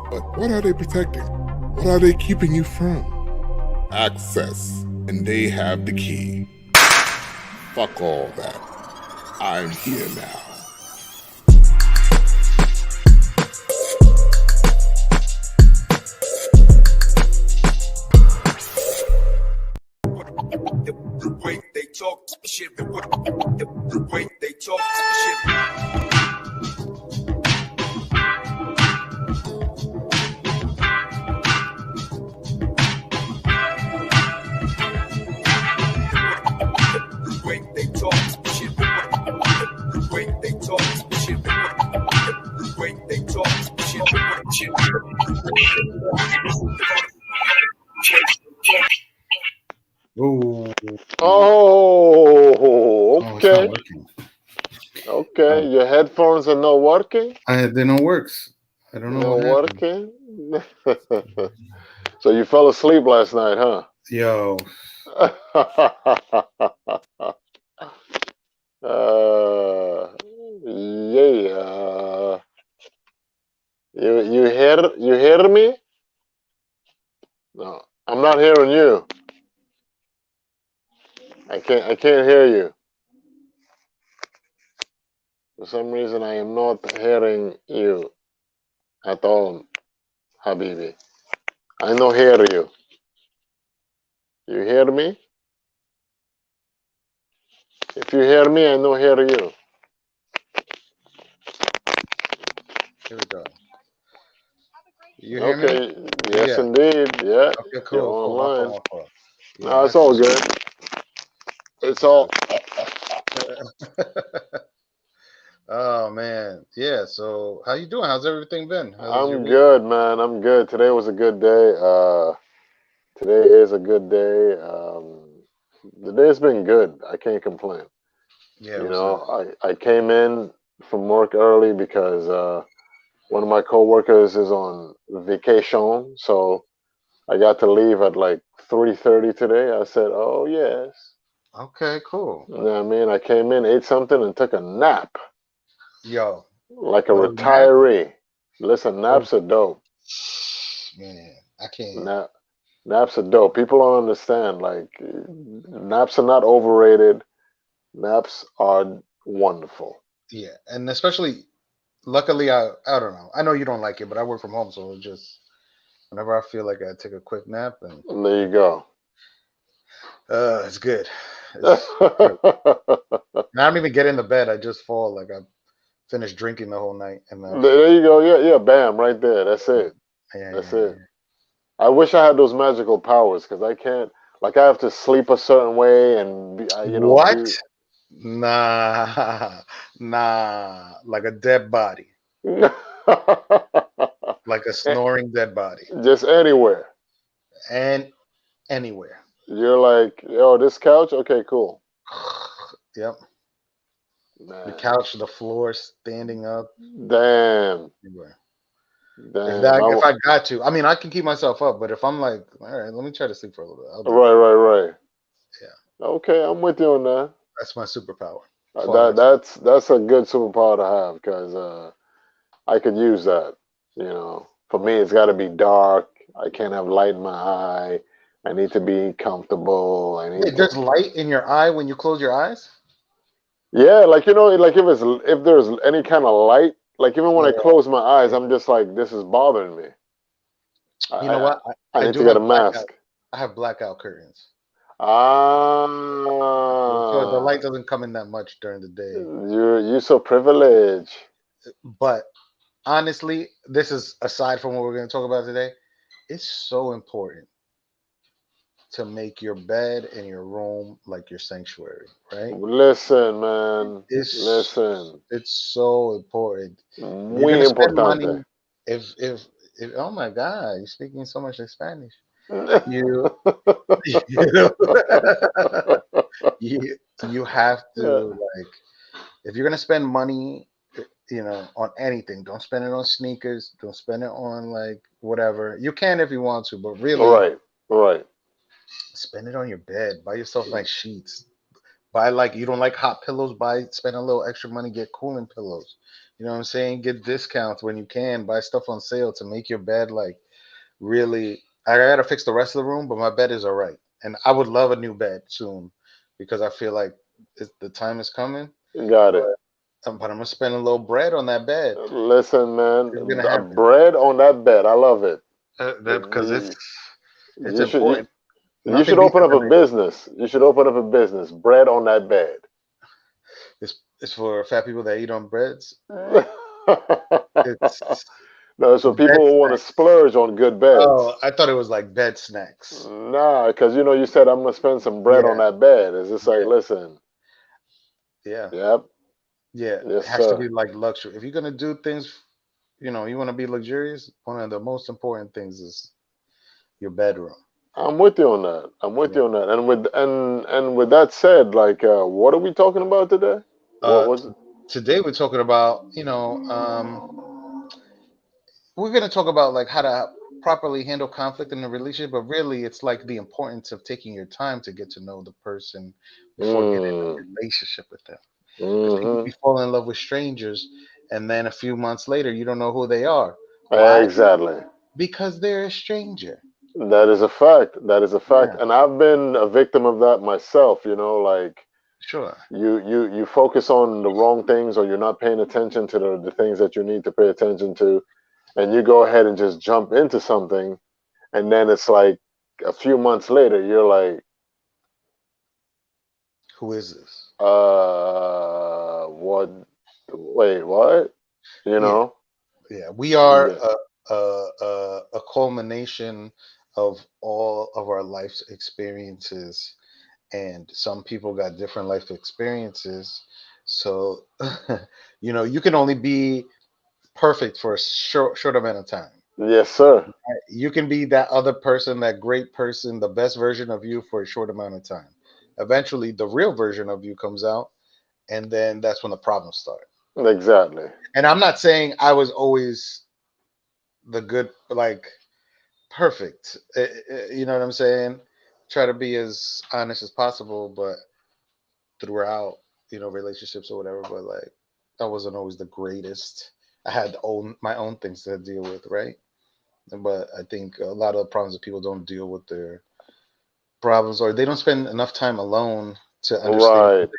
But what are they protecting? What are they keeping you from? Access, and they have the key. Fuck all that. I'm here now. The way they talk shit, the way they talk shit. The way they talk shit, the way they talk shit, the way they talk shit. Ooh. Oh, Oh, it's okay. not working. Okay, your headphones are not working? They don't works. I don't know Not what happened. working? So you fell asleep last night, huh? Yo, Yeah. You hear me? No, I'm not hearing you. I can't hear you. For some reason I am not hearing you at all, Habibi. I no hear you. You hear me? If you hear me, I no hear you. here we go. You hear me? Okay. Yes, Yeah. indeed. Yeah. Okay, You're cool. Cool. My online. fault. My fault. No, Yeah, it's all good. It's all. Oh man, yeah. So, how you doing? How's everything been? How's your I'm week? good, man. I'm good. Today was a good day. Today is a good day. The day's been good. I can't complain. Yeah, it You was. know, I came in from work early because one of my coworkers is on vacation, so I got to leave at like 3:30 today. I said, "Oh yes." Okay, cool. You know what I mean? I came in, ate something, and took a nap Yo, like a little nap. retiree. Listen, Little, naps are dope. man, I can't. Nap, naps are dope. People don't understand. Like, naps are not overrated. Naps are wonderful. Yeah, and especially, luckily, I don't know. I know you don't like it, but I work from home, so it just whenever I feel like I take a quick nap, and And there you go. it's good. It's good. And I don't even get in the bed. I just fall like I finished drinking the whole night, and There you go. Yeah, yeah, bam, right there. That's yeah, it. yeah, That's yeah, it. yeah. I wish I had those magical powers because I can't. Like, I have to sleep a certain way and What? be. Nah, nah, like a dead body, like a snoring dead body, Just anywhere. and anywhere. You're like, yo, this couch? Okay, cool. Yep. The Man, couch, the floor, standing up, damn, anywhere. damn. If I got to, I mean, I can keep myself up, but if I'm like, all right, let me try to sleep for a little bit, I'll do that. Right. Yeah, Okay, I'm with you on that. that's my superpower. That Falling. that's a good superpower to have because I could use that. For me, it's got to be dark. I can't have light in my eye. I need to be comfortable. I Wait, need to. there's light in your eye when you close your eyes? Yeah, like like if there's any kind of light, like even when Yeah. I close my eyes, Yeah. I'm just like this is bothering me. I You know I, what? I I need to do get a have blackout. mask. I have blackout curtains. So the Ah, light doesn't come in that much during the day. you're so privileged. But honestly, this is aside from what we're going to talk about today. It's so important to make your bed and your room like your sanctuary, right? Listen, man. It's Listen. it's so important. If you're Muy gonna spend importante. money, if oh my God, you're speaking so much in Spanish. You you you have to like if you're gonna spend money, on anything, don't spend it on sneakers, don't spend it on like whatever. You can if you want to, but really Right, right. spend it on your bed. Buy yourself nice sheets. Buy like you don't like hot pillows, spend a little extra money, get cooling pillows. You know what I'm saying? Get discounts when you can. Buy stuff on sale to make your bed like really. I gotta fix the rest of the room, but my bed is all right. And I would love a new bed soon because I feel like the time is coming. Got it. But I'm gonna spend a little bread on that bed. Listen, man, It's gonna happen. bread on that bed. I love it. That because it's You should important. you Nothing should beats open a up a good. business. You should open up a business. Bread on that bed. It's for fat people that eat on breads. No, It's so bed people want to snacks. splurge on good beds. Oh, I thought it was like bed snacks. Nah, because you said I'm gonna spend some bread on Yeah, that bed. It's just like, yeah, listen, yeah, yep, yeah. yes, It has to sir. be like luxury. If you're gonna do things, you want to be luxurious. One of the most important things is your bedroom. I'm with you on that. I'm with Yeah. you on that. And with that said, like, what are we talking about today? What Uh, was it? Today we're talking about, we're gonna talk about like how to properly handle conflict in a relationship, but really it's like the importance of taking your time to get to know the person before getting Mm, in a relationship with them. Because people mm-hmm. be falling in love with strangers, and then a few months later, you don't know who they are. Why? Exactly. Because they're a stranger. That is a fact. That is a fact. Yeah, And I've been a victim of that myself, like sure. you focus on the wrong things or you're not paying attention to the things that you need to pay attention to, and you go ahead and just jump into something, and then it's like a few months later, you're like, Who is this? what? Wait, what? You Yeah, know? yeah. We are Yeah. a culmination of all of our life's experiences, and some people got different life experiences. So, you can only be perfect for a short amount of time. Yes, sir. You can be that other person, that great person, the best version of you for a short amount of time. Eventually, the real version of you comes out, and then that's when the problems start. Exactly. And I'm not saying I was always the good, like perfect. You know what I'm saying? Try to be as honest as possible, but throughout, relationships or whatever. But like, I wasn't always the greatest. I had my own things to deal with, right? But I think a lot of the problems that people don't deal with their problems, or they don't spend enough time alone to understand Right.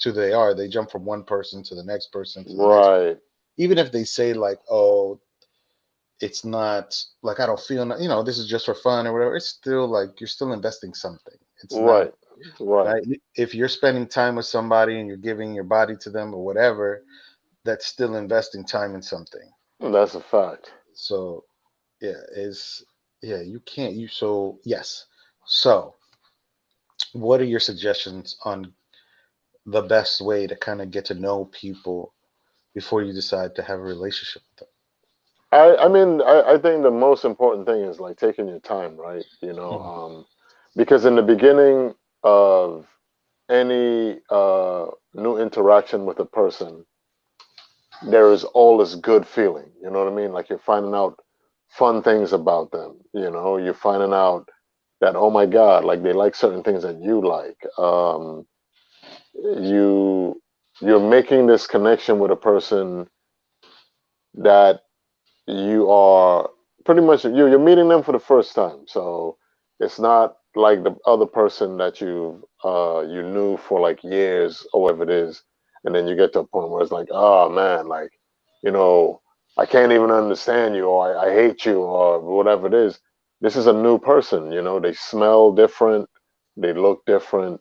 who they are. They jump from one person to the next person to the next. Right. Even if they say like, "Oh, it's not like I don't feel, this is just for fun or whatever." It's still like you're still investing something. It's not Right. Right. right. If you're spending time with somebody and you're giving your body to them or whatever, that's still investing time in something. That's a fact. So yeah, is yeah, you can't you so yes. So what are your suggestions on the best way to kind of get to know people before you decide to have a relationship with I think the most important thing is like taking your time, right? them? Because in the beginning of any new interaction with a person, there is all this good feeling. You know what I mean? Like you're finding out fun things about them. You're finding out that, oh my God, like they like certain things that you like. You you're making this connection with a person that you are pretty much you're meeting them for the first time. So it's not like the other person that you knew for like years or whatever it is, and then you get to a point where it's like, oh man, like you know I can't even understand you, or I hate you, or whatever it is. This is a new person. They smell different, they look different,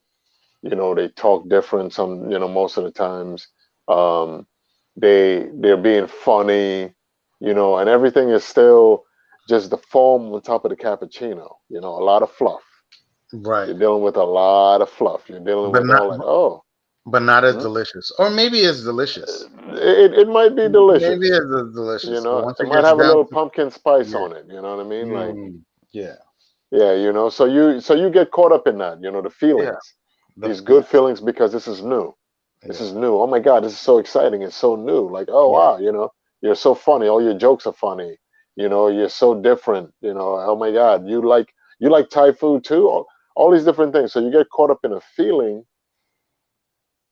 they talk different most of the times. um they're being funny, and everything is still just the foam on top of the cappuccino, a lot of fluff. Right, You're dealing with a lot of fluff. You're dealing but with not all like, oh, but not as hmm? delicious, or maybe it's delicious. It might be Maybe delicious, it's delicious, but once it it might gets have a down little to pumpkin spice yeah, on it, you know what I mean? Like, yeah, yeah, so you get caught up in that, the yeah, feelings, these good yes, feelings, because this is new. This yeah, is new. Oh my God, this is so exciting. It's so new. Like, oh yeah, wow, you're so funny. All your jokes are funny. You're so different. Oh my God, you like Thai food too. All these different things. So you get caught up in a feeling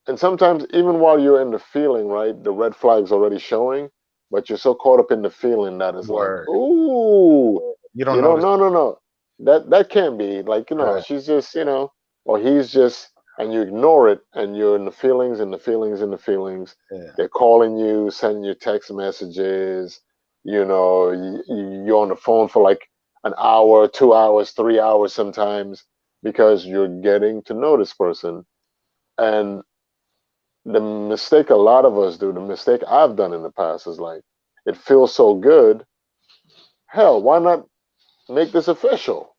and sometimes even while you're in the feeling, right, the red flag's already showing, but you're so caught up in the feeling that it's like, Word. ooh, You don't notice. no, no, no, that can't be like, Right. she's just, or he's just, and you ignore it, and you're in the feelings and the feelings and the feelings. Yeah. They're calling you, sending you text messages. You're on the phone for like an hour, 2 hours, 3 hours sometimes because you're getting to know this person. And the mistake a lot of us do, the mistake I've done in the past is like, it feels so good. Hell, why not make this official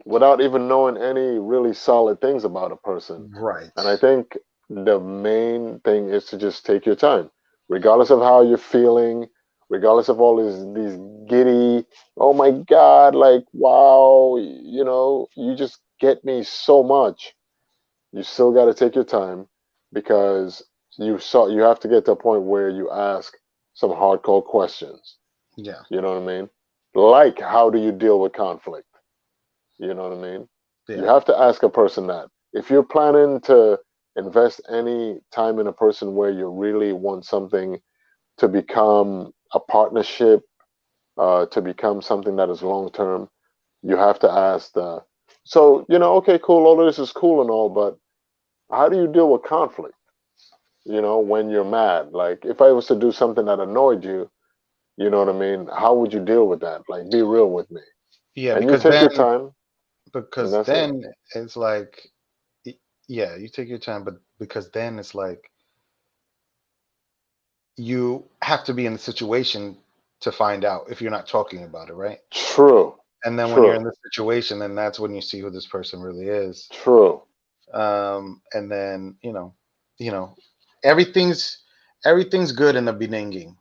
without even knowing any really solid things about a person? Right. And I think the main thing is to just take your time, regardless of how you're feeling, regardless of all these giddy, oh my God, like, wow, you just get me so much. You still got to take your time because you have to get to a point where you ask some hardcore questions. Yeah. You know what I mean? Like, how do you deal with conflict? You know what I mean? You Yeah. have to ask a person that. If you're planning to invest any time in a person where you really want something to become a partnership, to become something that is long term, you have to ask the. So, okay, cool, all of this is cool and all, but how do you deal with conflict? When you're mad. Like, if I was to do something that annoyed you, you know what I mean? How would you deal with that? Like, be real with me. Yeah. And you take your time, and Because that's it. then it's like, yeah, you take your time, but because then it's like you have to be in the situation to find out if you're not talking about it, right? True, And then when you're in true, the situation, then that's when you see who this person really is. true. And then you know, everything's everything's good in the beginning.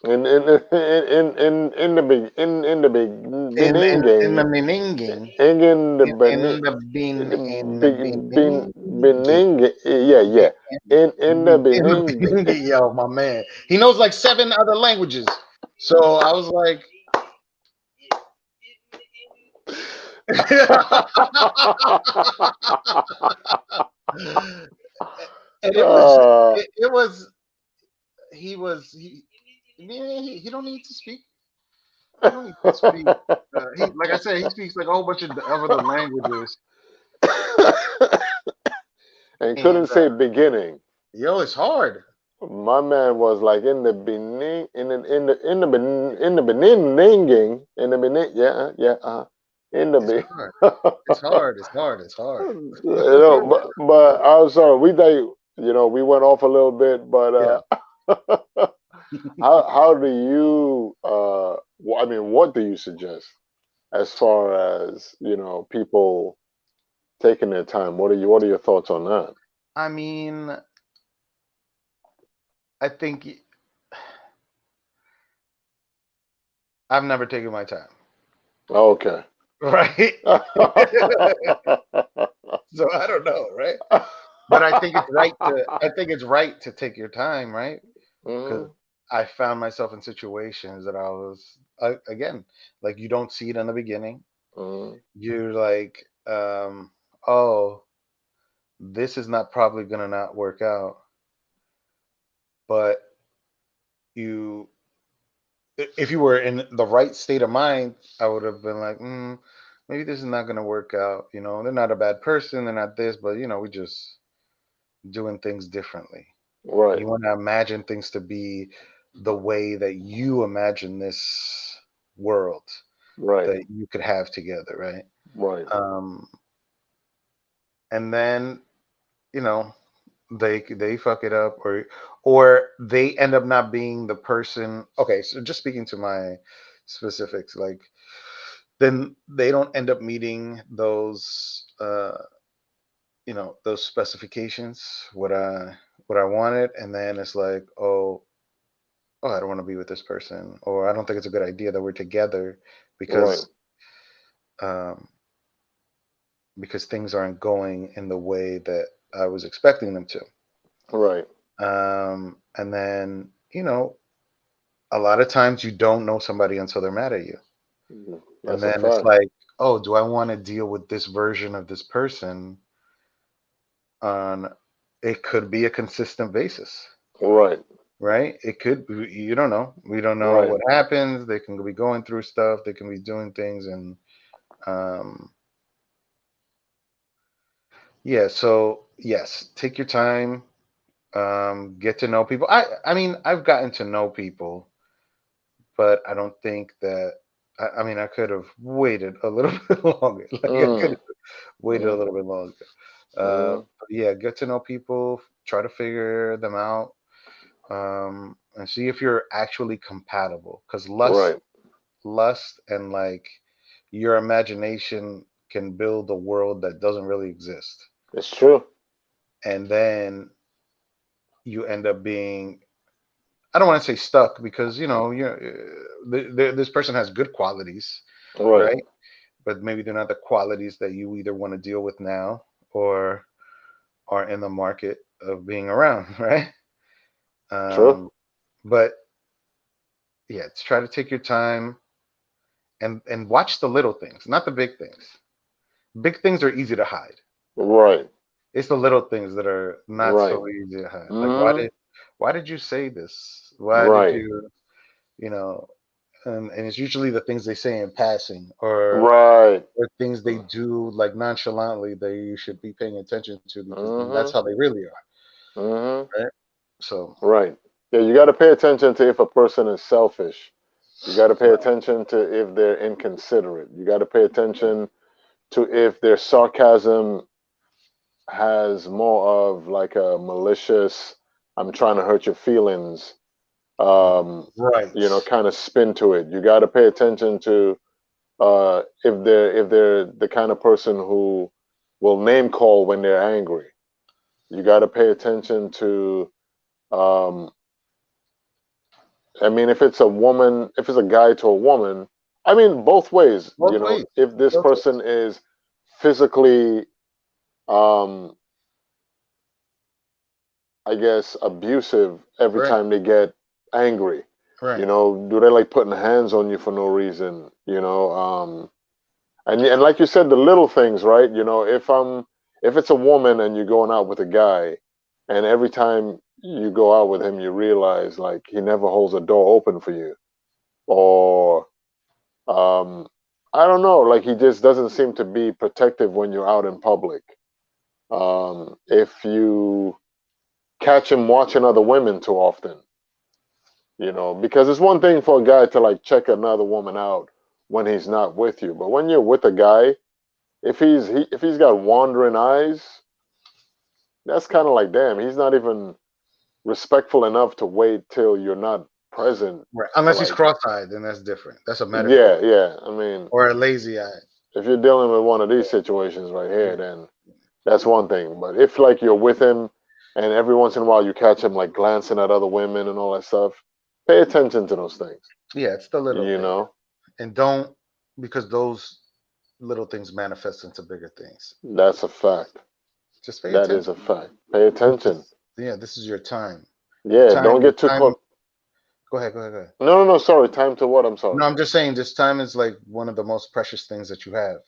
In the big in the big In the beninging beginning, in the in benin the bin, in the big beginning, beninging, yeah, yeah, in the in the beninging. beginning, yo, my man, he knows like 7 other languages. So I was like, and it was just, uh, it was he man, he don't need to speak. He don't need to speak. He like I said, he speaks like a whole bunch of other languages, and couldn't and say beginning. yo, it's hard. My man was like in the beginning, in the beninging, yeah, yeah, in the It's be. hard. It's hard. It's hard. It's hard. But I'm sorry, we went off a little bit, but Yeah. how do you I mean, what do you suggest as far as people taking their time? What are your thoughts on that? I mean, I think I've never taken my time. Okay. Right. So I don't know. Right. But I think it's right to. I think it's right to take your time. Right. Because Mhm, I found myself in situations that I was again like you don't see it in the beginning. mhm. You're like, oh, this is not probably gonna not work out, but you if you were in the right state of mind, I would have been like, maybe this is not going to work out. They're not a bad person, they're not this, but we just doing things differently. Right, You want to imagine things to be the way that you imagine this world right, that you could have together, right? right, Um, and then you know they fuck it up, or they end up not being the person. Okay, so just speaking to my specifics, like then they don't end up meeting those specifications what I wanted, and then it's like, oh, I don't want to be with this person, or I don't think it's a good idea that we're together right, because um things aren't going in the way that I was expecting them to. right. And then a lot of times you don't know somebody until they're mad at you, and That's a then it's fact. like, oh, do I want to deal with this version of this person on It could be a consistent basis, Right. right? It could be, you don't know. We don't know Right. what happens. They can be going through stuff. They can be doing things, and um, yeah. So yes, take your time. Get to know people. I mean, I've gotten to know people, but I don't think that. I mean, I could have waited a little bit longer. Like I could Mm. have waited a Mm. little bit longer. Mm. But yeah, get to know people. Try to figure them out, and see if you're actually compatible. Because Right. lust, and like your imagination can build a world that doesn't really exist, It's true. and then you end up being, I don't want to say stuck, because this person has good qualities, Right. right? But maybe they're not the qualities that you either want to deal with now or are in the market of being around, right? True. Um, but yeah, try to take your time and watch the little things, not the big things. Big things are easy to hide. Right. It's the little things that are not Right. so easy to hide. Like Mm. why did you say this? Why did Right. you, you know? And it's usually the things they say in passing, or things they do like nonchalantly that you should be paying attention to, because then that's Mm-hmm. how they really are, Mm-hmm. right? So Right. Yeah, you got to pay attention to if a person is selfish. You got to pay attention to if they're inconsiderate. You got to pay attention to if their sarcasm has more of like a malicious, I'm trying to hurt your feelings, right, kind of spin to it. You got to pay attention to if they're the kind of person who will name call when they're angry. You got to pay attention to um, I mean, if it's a woman, if it's a guy to a woman, I mean, both ways, both ways, if this both ways, person is physically, um, I guess, abusive every right, time they get angry, right, do they like putting hands on you for no reason, and like you said, the little things, right? If it's a woman and you're going out with a guy, and every time you go out with him, you realize like he never holds a door open for you, or Um, I don't know. Like he just doesn't seem to be protective when you're out in public. If you catch him watching other women too often, because it's one thing for a guy to like check another woman out when he's not with you, but when you're with a guy, if he's got wandering eyes, that's kind of like damn. He's not even respectful enough to wait till you're not present right. to Unless he's like, cross-eyed, then that's different. That's a yeah, metaphor, yeah. I mean, or a lazy eye. if you're dealing with one of these situations right here, then that's one thing. But if like you're with him and every once in a while you catch him like glancing at other women and all that stuff, pay attention to those things. Yeah, it's the little You thing, know, and don't, because those little things manifest into bigger things. that's a fact. Just pay That is attention. a fact. Pay This attention. is, yeah, this is your time. The Yeah, time, don't the get too time. caught. Go ahead, go ahead, go ahead. No, no, no. Sorry. Time to what? I'm No, sorry. I'm just saying this time is like one of the most precious things that you have.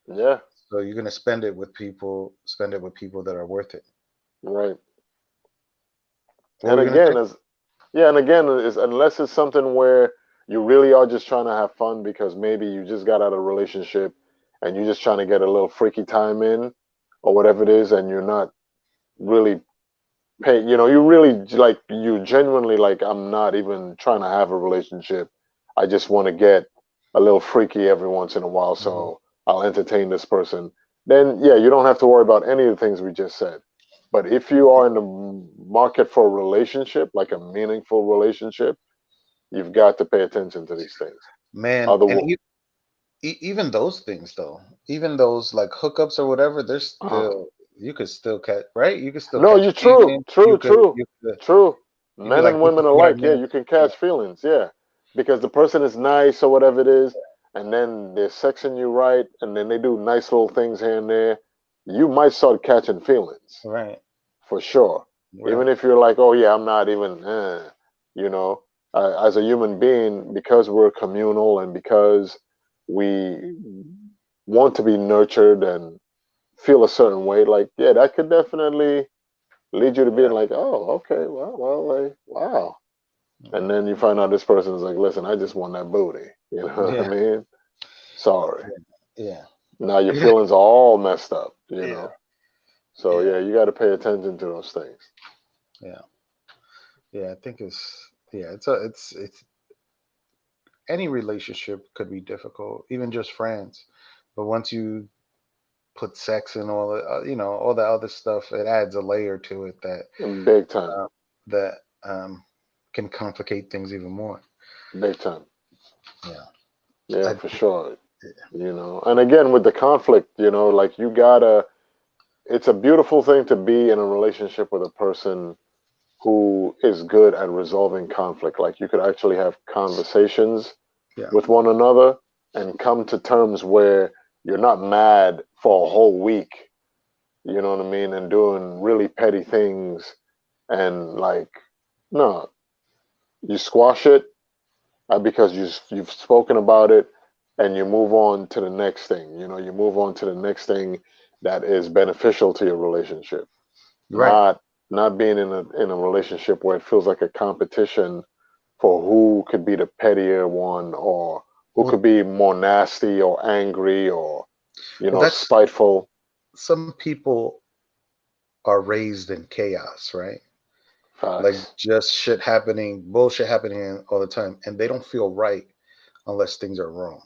Yeah, So you're gonna spend it with people that are worth it. right. What And were you gonna say? again, is unless it's something where you really are just trying to have fun because maybe you just got out of a relationship and you're just trying to get a little freaky time in or whatever it is, and you're not really pay you really like you genuinely like I'm not even trying to have a relationship. I just want to get a little freaky every once in a while, Mhm. so I'll entertain this person. Then yeah, you don't have to worry about any of the things we just said. But if you are in the market for a relationship, like a meaningful relationship, you've got to pay attention to these things. Man, Other and even those things though, even those like hookups or whatever, there's uh, still, you could still catch, right? You could still no, catch you true, feelings. true, true, true. You could Men like and this is women what I alike, yeah, meant. you can catch feelings, yeah, because the person is nice or whatever it is, and then they're sexing you right, and then they do nice little things here and there. You might start catching feelings Right, for sure. Even right, if you're like, oh yeah, I'm not even, you know, as a human being, because we're communal and because we want to be nurtured and feel a certain way, like yeah, that could definitely lead you to being Yeah. like, oh, okay, well, like, wow. And then you find out this person is like, listen, I just want that booty. You know what I Yeah. mean? Sorry. Yeah. Now your Yeah. feelings are all messed up, you Yeah. know? So Yeah. yeah, you got to pay attention to those things. Yeah. Yeah. I think it's any relationship could be difficult, even just friends. But once you put sex and all the all the other stuff, it adds a layer to it Big time. uh, that can complicate things even more. Big time. Yeah. Yeah, I, for sure. You know, and again, with the conflict, you know, like you gotta, it's a beautiful thing to be in a relationship with a person who is good at resolving conflict. Like you could actually have conversations yeah. with one another and come to terms where you're not mad for a whole week, you know what I mean, and doing really petty things and like, no, you squash it because you've spoken about it and you move on to the next thing. You know, you move on to the next thing that is beneficial to your relationship. Right. Not being in a relationship where it feels like a competition for who could be the pettier one or who Well, could be more nasty or angry or that's spiteful. some people are raised in chaos, right? Like Facts. just shit happening, bullshit happening all the time, and they don't feel right unless things are wrong.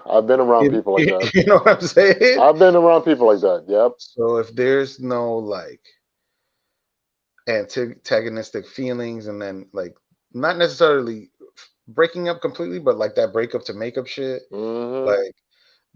I've been around You, people like that. you know what I'm saying? I've been around people like that. Yep. So if there's no like antagonistic feelings, and then like not necessarily breaking up completely, but like that breakup to make up shit, Hmm. like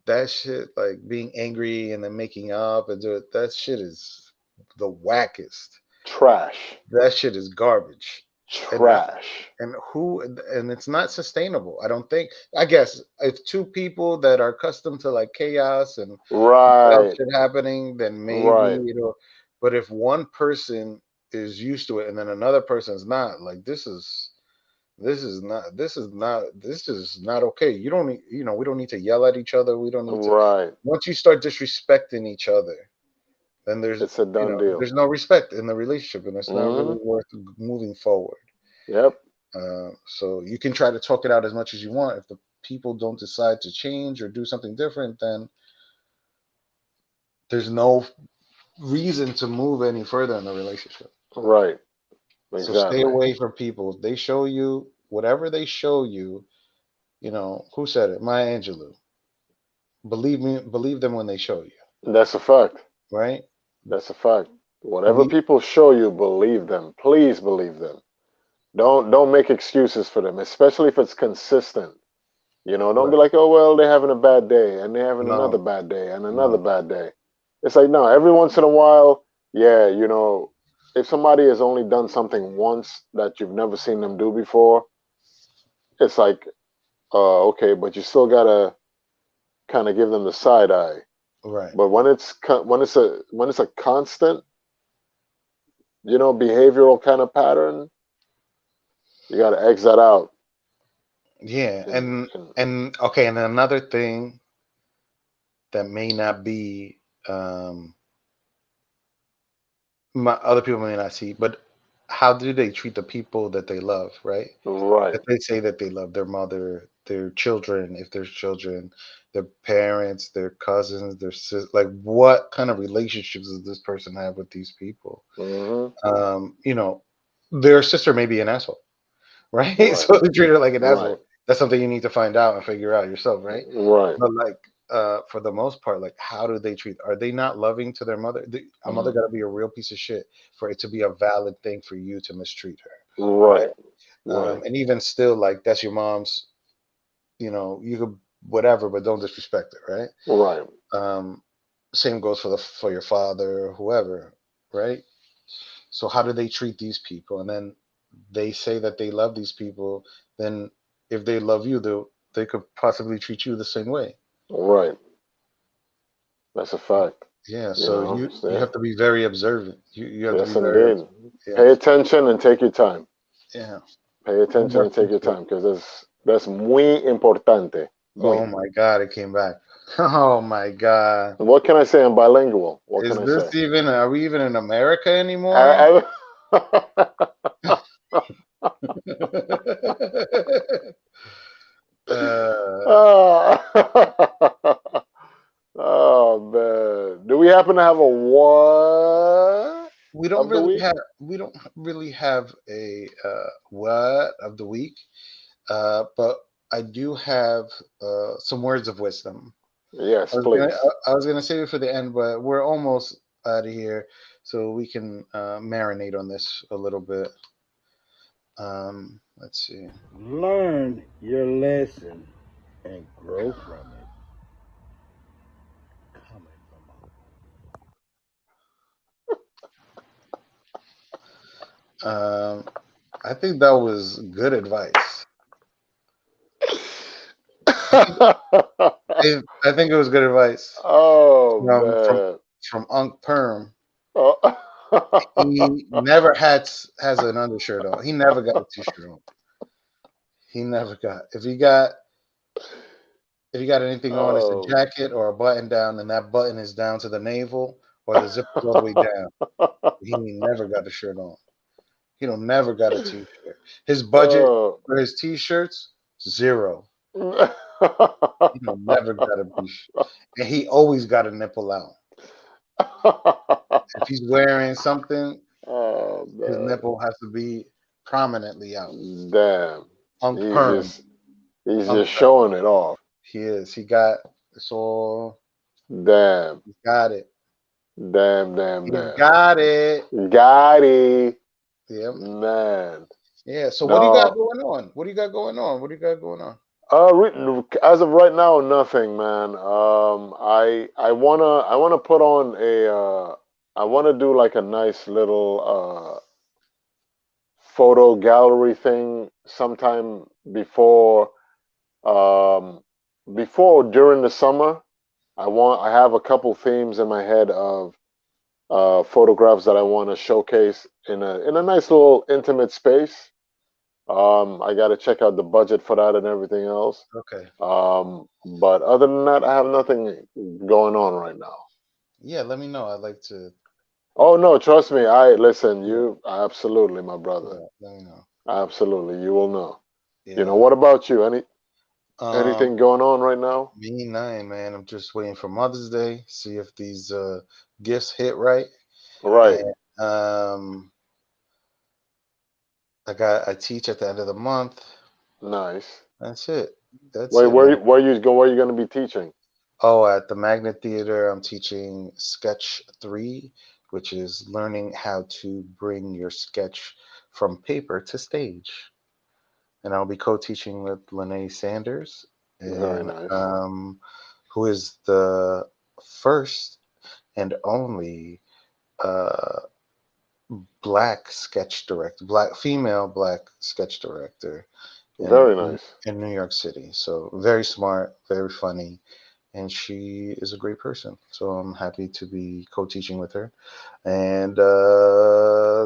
that shit, like being angry and then making up and do it, that shit is the wackest. Trash. That shit is garbage. And Trash. and it's not sustainable. I don't think. I guess if two people that are accustomed to like chaos and wild Right. shit happening, then maybe Right. But if one person is used to it and then another person's not, like this is not okay. You don't need, we don't need to yell at each other. We don't need to. Right. Once you start disrespecting each other, then It's a done deal. there's no respect in the relationship, and it's not really Hmm. worth moving forward. Yep. So you can try to talk it out as much as you want. If the people don't decide to change or do something different, then there's no reason to move any further in the relationship. Right. So stay Exactly. away from people. If they show you whatever they show you, who said it? Maya Angelou. Believe me, believe them when they show you, That's a fact. right? That's a fact. Whatever Believe, people show you, believe them. Please believe them. Don't make excuses for them, especially if it's consistent. You know, don't right? be like, oh well, they're having a bad day and they're having another No, bad day and another no, bad day. It's like no, every once in a while, yeah, if somebody has only done something once that you've never seen them do before, it's like, okay, but you still gotta kind of give them the side eye. right. But when it's a constant, behavioral kind of pattern, you gotta X that out. Yeah, And, and and and okay, and another thing that may not be um other people may not see, but how do they treat the people that they love, right? right. That they say that they love their mother, their children, if there's children, their parents, their cousins, their like what kind of relationships does this person have with these people? Hmm. Um, you know, their sister may be an asshole, right? Right. So they treat her like an Right. asshole. That's something you need to find out and figure out yourself, right? Right. But like for the most part, like how do they treat? Are they not loving to their mother? A mother got to be a real piece of shit for it to be a valid thing for you to mistreat her, right? Right. Right. And even still, like that's your mom's. You could whatever, but don't disrespect her, right? Right. Um, Same goes for your father or whoever, right? So how do they treat these people? And then they say that they love these people. Then if they love you, they could possibly treat you the same way. Right. That's a fact. Yeah. You So know. you have to be very observant. You have to be Yes, very indeed. yeah, Pay attention and take your time. yeah. Pay attention and take your Definitely. time because that's muy importante. Oh Muy. my God, it came back. Oh my God. What can I say? I'm bilingual. What can Is I say? this even, are we even in America anymore? I, uh, Ah. Oh man. Do we happen to have a what of the week? we don't really have a what of the week, but I do have some words of wisdom. Yes, please. I was gonna save it for the end, but we're almost out of here, so we can marinate on this a little bit. Let's see. Learn your lesson and grow from it. Coming from Um, I think that was good advice. I think I think it was good advice Oh from man. Unc Perm. Oh. He never has an undershirt on. He never got a t-shirt on. He never got. If you got anything on, it's a Oh. jacket or a button down, and that button is down to the navel or the zipper's all the way down. He ain't never got a shirt on. He don't never got a t-shirt. His budget Oh. for his t-shirts zero. He don't never got a t-shirt, and he always got a nipple out. If he's wearing something, Oh his man. nipple has to be prominently out. Damn. Unk He's perm, just he's unk just perm. showing it off. He is. He got it's all. Damn. He got it. Damn, damn, He's damn. got it. Got it. Yep. Man. Yeah. So what do you got No. going on? What do you got going on? What do you got going on? As of right now, nothing, man. I wanna put on I wanna do like a nice little photo gallery thing sometime um before or during the summer. I have a couple themes in my head of photographs that I want to showcase in a nice little intimate space. I got to check out the budget for that and everything else. Okay. But other than that, I have nothing going on right now. Yeah. Let me know. I'd like to. Oh no, trust me. I listen. Yeah. You absolutely, my brother. Yeah. Let me know. Absolutely, you will know. You know Yeah. what about you? Um. Anything going on right now? Me nine, man. I'm just waiting for Mother's Day. See if these gifts hit right. Right. And I teach at the end of the month. Nice. That's it. That's it, man. Where you going to be teaching? Oh, at the Magnet Theater, I'm teaching Sketch 3, which is learning how to bring your sketch from paper to stage. And I'll be co-teaching with Lene Sanders, Very and nice. who is the first and only uh, black sketch director, black female black sketch director in Very nice. in New York City. So very smart, very funny, and she is a great person. So I'm happy to be co-teaching with her. And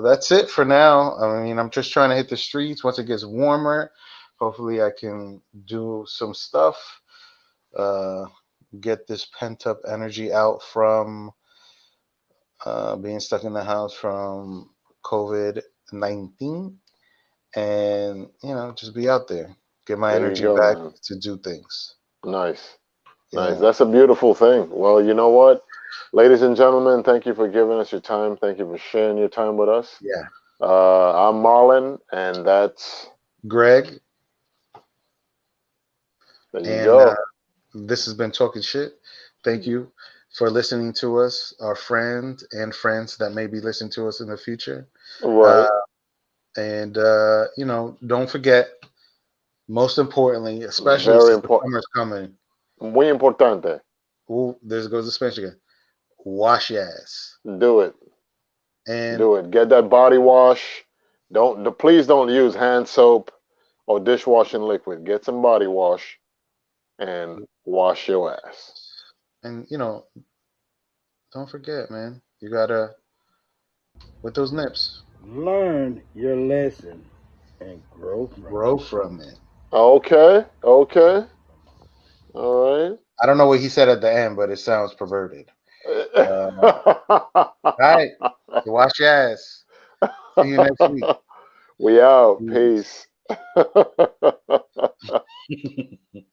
that's it for now. I mean, I'm just trying to hit the streets. Once it gets warmer, hopefully I can do some stuff. Uh, get this pent up energy out from being stuck in the house from COVID-19, and just be out there, get my There you energy go, back man. to do things. Nice. Nice. Yeah, That's a beautiful thing. Well, you know what? Ladies and gentlemen, thank you for giving us your time. Thank you for sharing your time with us. yeah. I'm Marlon, and that's Greg, there you and go. this has been Talking Shit. Thank you for listening to us, our friend and friends that may be listening to us in the future. Uh, Right. and don't forget, most importantly, especially Very since the important. summer's coming. Muy importante. Ooh, there goes the Spanish again. Wash your ass. Do it. And Do it. Get that body wash. Please don't use hand soap or dishwashing liquid. Get some body wash and wash your ass. and don't forget, man. You gotta with those nips, learn your lesson and grow from grow it. from it. Okay. Okay. All right. I don't know what he said at the end, but it sounds perverted. All right. So wash your ass. See you next week. We out. Peace. Peace.